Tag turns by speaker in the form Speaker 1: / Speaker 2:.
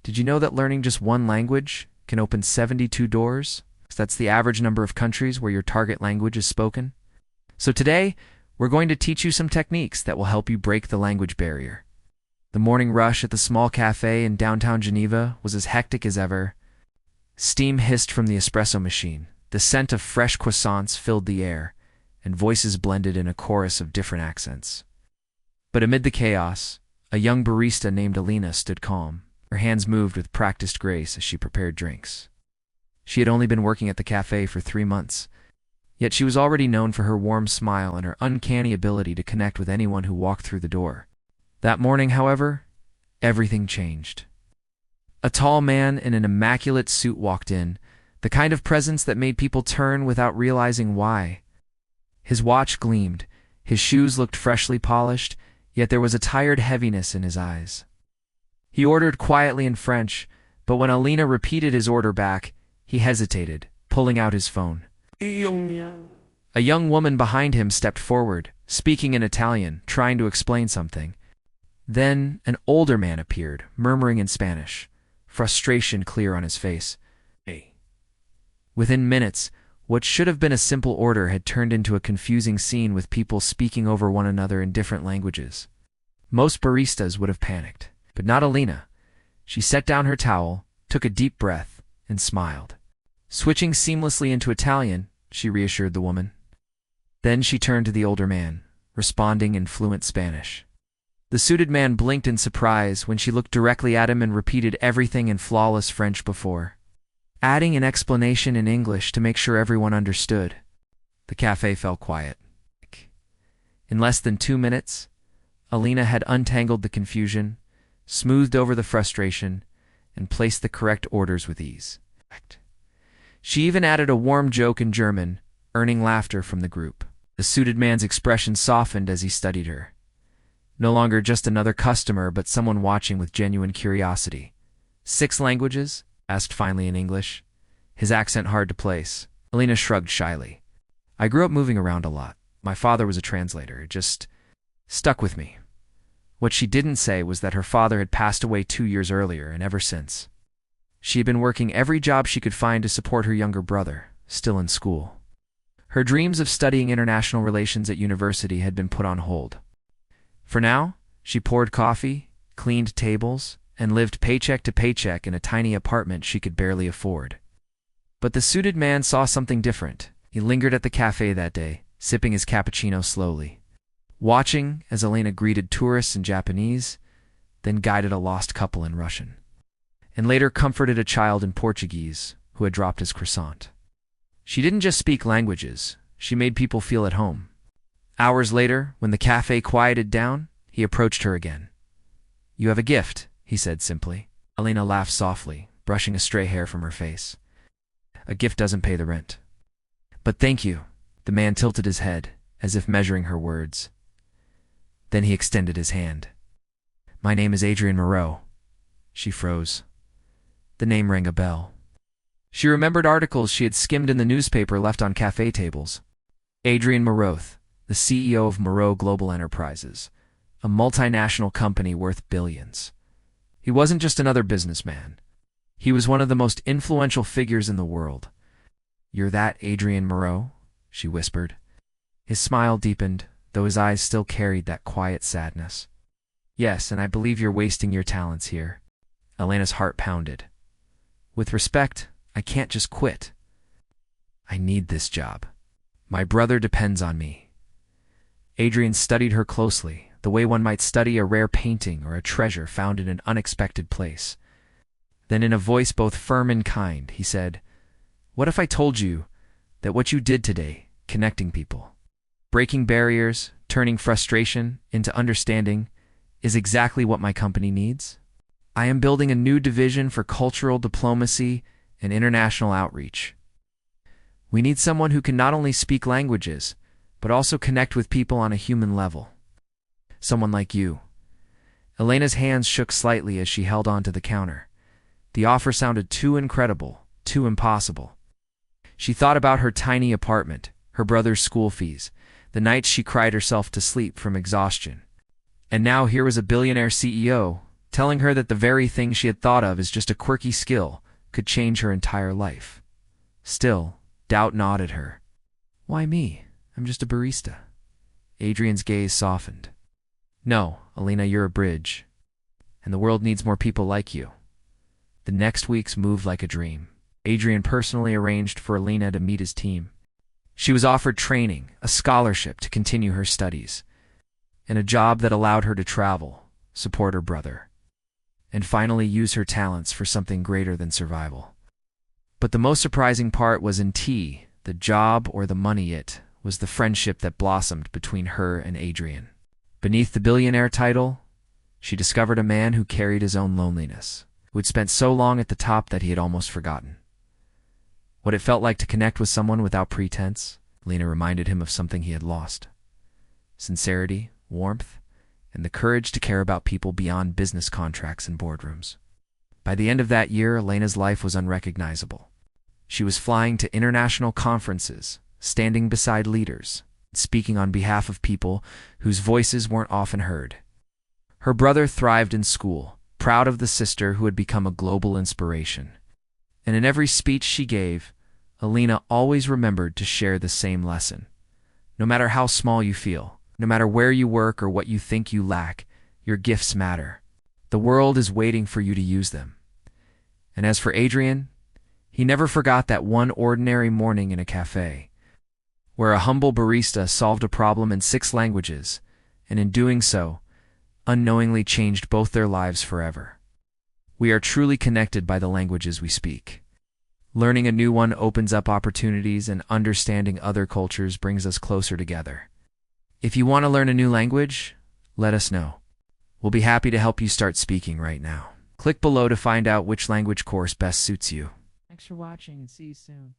Speaker 1: Did you know that learning just one language can open 72 doors? That's the average number of countries where your target language is spoken. So today, we're going to teach you some techniques that will help you break the language barrier. The morning rush at the small cafe in downtown Geneva was as hectic as ever. Steam hissed from the espresso machine, the scent of fresh croissants filled the air, and voices blended in a chorus of different accents. But amid the chaos, a young barista named Elena stood calm. Her hands moved with practiced grace as she prepared drinks. She had only been working at the cafe for 3 months, yet she was already known for her warm smile and her uncanny ability to connect with anyone who walked through the door. That morning, however, everything changed. A tall man in an immaculate suit walked in, the kind of presence that made people turn without realizing why. His watch gleamed, his shoes looked freshly polished, yet there was a tired heaviness in his eyes. He ordered quietly in French, but when Elena repeated his order back, he hesitated, pulling out his phone. A young woman behind him stepped forward, speaking in Italian, trying to explain something. Then an older man appeared, murmuring in Spanish, frustration clear on his face. Hey. Within minutes, what should have been a simple order had turned into a confusing scene with people speaking over one another in different languages. Most baristas would have panicked, but not Elena. She set down her towel, took a deep breath, and smiled. Switching seamlessly into Italian, she reassured the woman. Then she turned to the older man, responding in fluent Spanish. The suited man blinked in surprise when she looked directly at him and repeated everything in flawless French before, adding an explanation in English to make sure everyone understood. The cafe fell quiet. In less than 2 minutes, Elena had untangled the confusion, smoothed over the frustration, and placed the correct orders with ease. She even added a warm joke in German, earning laughter from the group. The suited man's expression softened as he studied her. No longer just another customer, but someone watching with genuine curiosity. 6 languages? Asked finally in English, his accent hard to place. Elena shrugged shyly. I grew up moving around a lot. My father was a translator. It just stuck with me. What she didn't say was that her father had passed away 2 years earlier, and ever since, she had been working every job she could find to support her younger brother, still in school. Her dreams of studying international relations at university had been put on hold. For now, she poured coffee, cleaned tables, and lived paycheck to paycheck in a tiny apartment she could barely afford. But the suited man saw something different. He lingered at the cafe that day, sipping his cappuccino slowly, watching as Elena greeted tourists in Japanese, then guided a lost couple in Russian, and later comforted a child in Portuguese who had dropped his croissant. She didn't just speak languages, she made people feel at home. Hours later, when the cafe quieted down, he approached her again. You have a gift, he said simply. Elena laughed softly, brushing a stray hair from her face. A gift doesn't pay the rent. But thank you. The man tilted his head, as if measuring her words. Then he extended his hand. My name is Adrian Moreau. She froze. The name rang a bell. She remembered articles she had skimmed in the newspaper left on cafe tables. Adrian Moreau, the CEO of Moreau Global Enterprises, a multinational company worth billions. He wasn't just another businessman. He was one of the most influential figures in the world. You're that Adrian Moreau? She whispered. His smile deepened, though his eyes still carried that quiet sadness. Yes, and I believe you're wasting your talents here. Elena's heart pounded. With respect, I can't just quit. I need this job. My brother depends on me. Adrian studied her closely, the way one might study a rare painting or a treasure found in an unexpected place. Then in a voice both firm and kind, he said, What if I told you that what you did today, connecting people, breaking barriers, turning frustration into understanding, is exactly what my company needs? I am building a new division for cultural diplomacy and international outreach. We need someone who can not only speak languages, but also connect with people on a human level. Someone like you. Elena's hands shook slightly as she held on to the counter. The offer sounded too incredible, too impossible. She thought about her tiny apartment, her brother's school fees, the nights she cried herself to sleep from exhaustion. And now here was a billionaire CEO, telling her that the very thing she had thought of as just a quirky skill could change her entire life. Still, doubt gnawed at her. Why me? I'm just a barista. Adrian's gaze softened. No, Elena, you're a bridge. And the world needs more people like you. The next weeks moved like a dream. Adrian personally arranged for Elena to meet his team. She was offered training, a scholarship to continue her studies, and a job that allowed her to travel, support her brother, and finally use her talents for something greater than survival. But the most surprising part wasn't the job or the money. It was the friendship that blossomed between her and Adrian. Beneath the billionaire title, she discovered a man who carried his own loneliness, who had spent so long at the top that he had almost forgotten what it felt like to connect with someone without pretense. Elena reminded him of something he had lost: sincerity, warmth, and the courage to care about people beyond business contracts and boardrooms. By the end of that year, Elena's life was unrecognizable. She was flying to international conferences, standing beside leaders, speaking on behalf of people whose voices weren't often heard. Her brother thrived in school, proud of the sister who had become a global inspiration. And in every speech she gave, Elena always remembered to share the same lesson. No matter how small you feel, no matter where you work or what you think you lack, your gifts matter. The world is waiting for you to use them. And as for Adrian, he never forgot that one ordinary morning in a café, where a humble barista solved a problem in 6 languages, and in doing so, unknowingly changed both their lives forever. We are truly connected by the languages we speak. Learning a new one opens up opportunities, and understanding other cultures brings us closer together. If you want to learn a new language, let us know. We'll be happy to help you start speaking right now. Click below to find out which language course best suits you.
Speaker 2: Thanks for watching and see you soon.